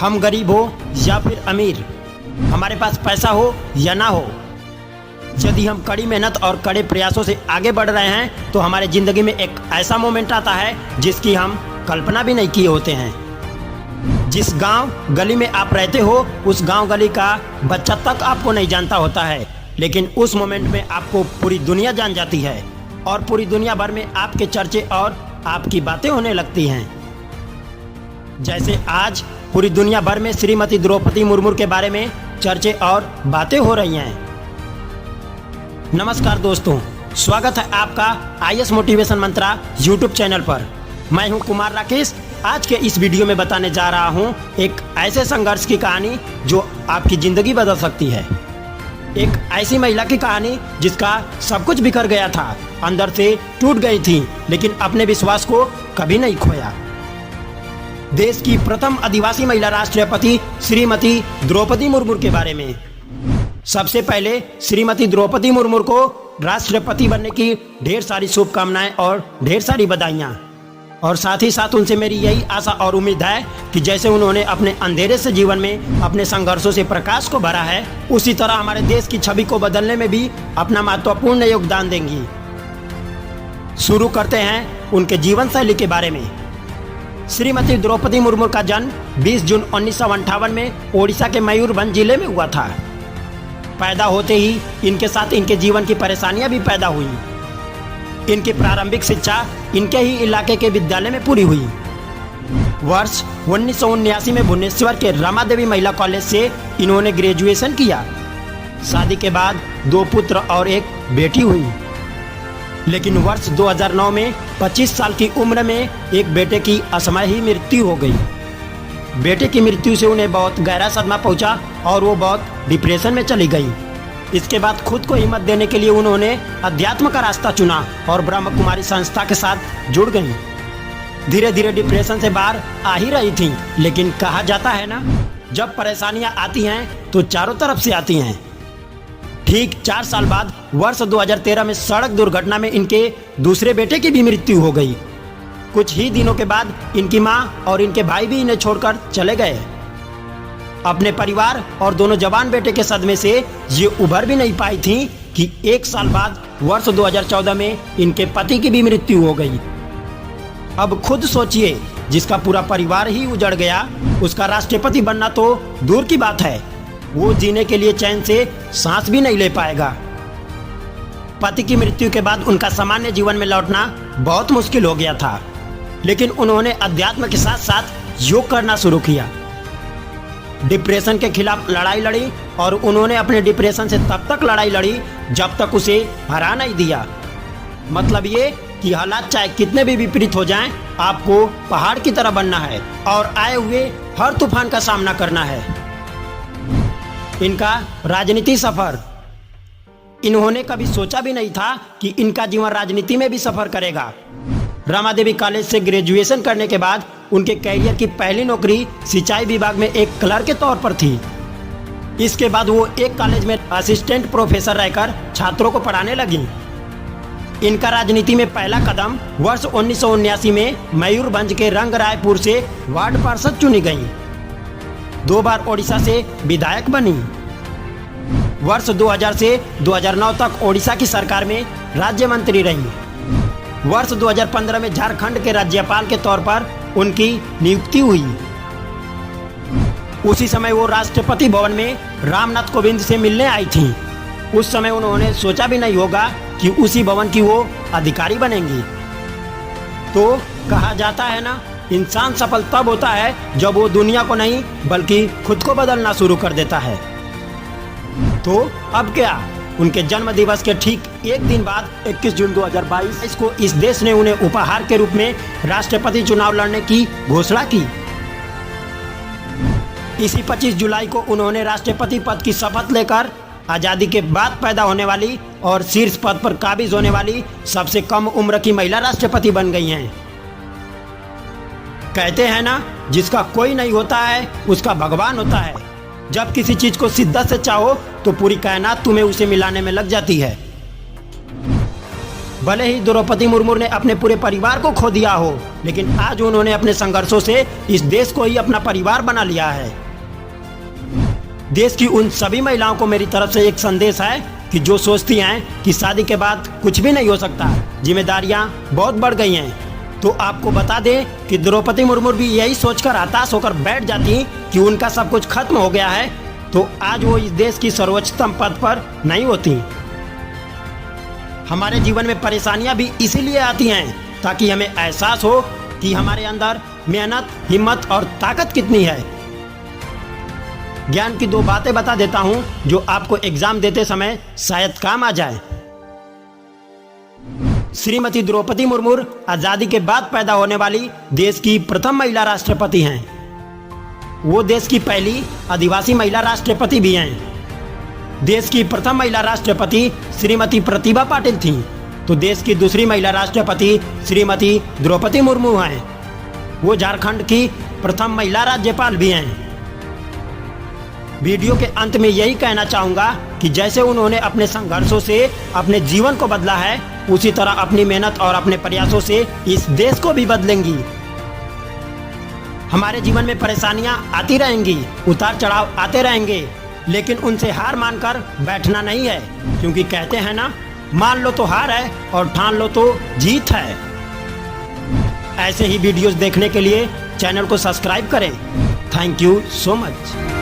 हम गरीब हो या फिर अमीर, हमारे पास पैसा हो या ना हो, यदि हम कड़ी मेहनत और कड़े प्रयासों से आगे बढ़ रहे हैं तो हमारे ज़िंदगी में एक ऐसा मोमेंट आता है जिसकी हम कल्पना भी नहीं किए होते हैं। जिस गांव गली में आप रहते हो उस गांव गली का बच्चा तक आपको नहीं जानता होता है, लेकिन उस मोमेंट में आपको पूरी दुनिया जान जाती है और पूरी दुनिया भर में आपके चर्चे और आपकी बातें होने लगती हैं। जैसे आज पूरी दुनिया भर में श्रीमती द्रौपदी मुर्मू के बारे में चर्चे और बातें हो रही हैं। नमस्कार दोस्तों, स्वागत है आपका आईएएस मोटिवेशन मंत्रा यूट्यूब चैनल पर। मैं हूं कुमार राकेश। आज के इस वीडियो में बताने जा रहा हूं एक ऐसे संघर्ष की कहानी जो आपकी ज़िंदगी बदल सकती है। एक ऐसी महिला की कहानी जिसका सब कुछ बिखर गया था, अंदर से टूट गई थी, लेकिन अपने विश्वास को कभी नहीं खोया। देश की प्रथम आदिवासी महिला राष्ट्रपति श्रीमती द्रौपदी मुर्मू के बारे में। सबसे पहले श्रीमती द्रौपदी मुर्मू को राष्ट्रपति बनने की ढेर सारी शुभकामनाएं और ढेर सारी बधाइयां। और साथ ही साथ उनसे मेरी यही आशा और उम्मीद है कि जैसे उन्होंने अपने अंधेरे से जीवन में अपने संघर्षों से प्रकाश को भरा है, उसी तरह हमारे देश की छवि को बदलने में भी अपना महत्वपूर्ण योगदान देंगी। शुरू करते हैं उनके जीवन शैली के बारे में। श्रीमती द्रौपदी मुर्मू का जन्म 20 जून 1958 में ओडिशा के मयूरभंज जिले में हुआ था। पैदा होते ही इनके साथ इनके जीवन की परेशानियां भी पैदा हुई। इनकी प्रारंभिक शिक्षा इनके ही इलाके के विद्यालय में पूरी हुई। वर्ष 1979 में भुवनेश्वर के रमादेवी महिला कॉलेज से इन्होंने ग्रेजुएशन किया। शादी के बाद 2 पुत्र और एक बेटी हुई, लेकिन वर्ष 2009 में 25 साल की उम्र में एक बेटे की असमय ही मृत्यु हो गई। बेटे की मृत्यु से उन्हें बहुत गहरा सदमा पहुंचा और वो बहुत डिप्रेशन में चली गई। इसके बाद खुद को हिम्मत देने के लिए उन्होंने अध्यात्म का रास्ता चुना और ब्रह्म कुमारी संस्था के साथ जुड़ गईं। धीरे धीरे डिप्रेशन से बाहर आ ही रही थीं, लेकिन कहा जाता है ना, जब परेशानियां आती हैं तो चारों तरफ से आती हैं। ठीक 4 साल बाद वर्ष 2013 में सड़क दुर्घटना में इनके दूसरे बेटे की भी मृत्यु हो गई। कुछ ही दिनों के बाद इनकी मां और इनके भाई भी इन्हें छोड़कर चले गए। अपने परिवार और दोनों जवान बेटे के सदमे से ये उभर भी नहीं पाई थी कि 1 साल बाद वर्ष 2014 में इनके पति की भी मृत्यु हो गई। अब खुद सोचिए, जिसका पूरा परिवार ही उजड़ गया, उसका राष्ट्रपति बनना तो दूर की बात है, वो जीने के लिए चैन से सांस भी नहीं ले पाएगा। पति की मृत्यु के बाद उनका सामान्य जीवन में लौटना बहुत मुश्किल हो गया था, लेकिन उन्होंने अध्यात्म के साथ साथ योग करना शुरू किया। डिप्रेशन के खिलाफ लड़ाई लड़ी और उन्होंने अपने डिप्रेशन से तब तक लड़ाई लड़ी जब तक उसे हरा नहीं दिया। मतलब ये कि हालात चाहे कितने भी विपरीत हो जाएं, आपको पहाड़ की तरह बनना है और आए हुए हर तूफान का सामना करना है। इनका राजनीति सफर। इन्होंने कभी सोचा भी नहीं था कि इनका जीवन राजनीति में भी सफर करेगा। रमादेवी कॉलेज से ग्रेजुएशन करने के बाद उनके कैरियर की पहली नौकरी सिंचाई विभाग में एक क्लर्क के तौर पर थी। इसके बाद वो एक कॉलेज में असिस्टेंट प्रोफेसर रहकर छात्रों को पढ़ाने लगी। इनका राजनीति में पहला कदम वर्ष 1979 में मयूरभंज के रंगरायपुर से वार्ड पार्षद चुनी गई। 2 बार ओडिशा से विधायक बनी। वर्ष 2000 से 2009 तक ओडिशा की सरकार में राज्य मंत्री रही। वर्ष 2015 में झारखंड के राज्यपाल के तौर पर उनकी नियुक्ति हुई। उसी समय वो राष्ट्रपति भवन में रामनाथ कोविंद से मिलने आई थीं। उस समय उन्होंने सोचा भी नहीं होगा कि उसी भवन की वो अधिकारी बनेंगी। तो कहा जाता है ना, इंसान सफल तब होता है जब वो दुनिया को नहीं बल्कि खुद को बदलना शुरू कर देता है। तो अब क्या, उनके जन्म दिवस के ठीक एक दिन बाद 21 जून 2022 को इस देश ने उन्हें उपहार के रूप में राष्ट्रपति चुनाव लड़ने की घोषणा की। इसी 25 जुलाई को उन्होंने राष्ट्रपति पद की शपथ लेकर आज़ादी के बाद पैदा होने वाली और शीर्ष पद पर काबिज होने वाली सबसे कम उम्र की महिला राष्ट्रपति बन गई हैं। कहते हैं ना, जिसका कोई नहीं होता है उसका भगवान होता है। जब किसी चीज को शिद्दत से चाहो तो पूरी कायनात तुम्हें उसे मिलाने में लग जाती है। भले ही द्रौपदी मुर्मू ने अपने पूरे परिवार को खो दिया हो, लेकिन आज उन्होंने अपने संघर्षों से इस देश को ही अपना परिवार बना लिया है। देश की उन सभी महिलाओं को मेरी तरफ से एक संदेश है कि जो सोचती हैं कि शादी के बाद कुछ भी नहीं हो सकता, जिम्मेदारियां बहुत बढ़ गई हैं, तो आपको बता दें कि द्रौपदी मुर्मू भी यही सोचकर हताश होकर बैठ जाती कि उनका सब कुछ खत्म हो गया है, तो आज वो इस देश की सर्वोच्चतम पद पर नहीं होती। हमारे जीवन में परेशानियां भी इसीलिए आती हैं ताकि हमें एहसास हो कि हमारे अंदर मेहनत, हिम्मत और ताकत कितनी है। ज्ञान की 2 बातें बता देता हूं जो आपको एग्जाम देते समय शायद काम आ जाए। श्रीमती द्रौपदी मुर्मू आजादी के बाद पैदा होने वाली देश की प्रथम महिला राष्ट्रपति हैं। वो देश की पहली आदिवासी महिला राष्ट्रपति भी हैं। देश की प्रथम महिला राष्ट्रपति श्रीमती प्रतिभा पाटिल थीं, तो देश की दूसरी महिला राष्ट्रपति श्रीमती द्रौपदी मुर्मू हैं। वो झारखंड की प्रथम महिला राज्यपाल भी हैं। वीडियो के अंत में यही कहना चाहूँगा कि जैसे उन्होंने अपने संघर्षों से अपने जीवन को बदला है, उसी तरह अपनी मेहनत और अपने प्रयासों से इस देश को भी बदलेंगी। हमारे जीवन में परेशानियां आती रहेंगी, उतार चढ़ाव आते रहेंगे, लेकिन उनसे हार मानकर बैठना नहीं है, क्योंकि कहते हैं ना, मान लो तो हार है और ठान लो तो जीत है। ऐसे ही वीडियोस देखने के लिए चैनल को सब्सक्राइब करें। Thank you so much.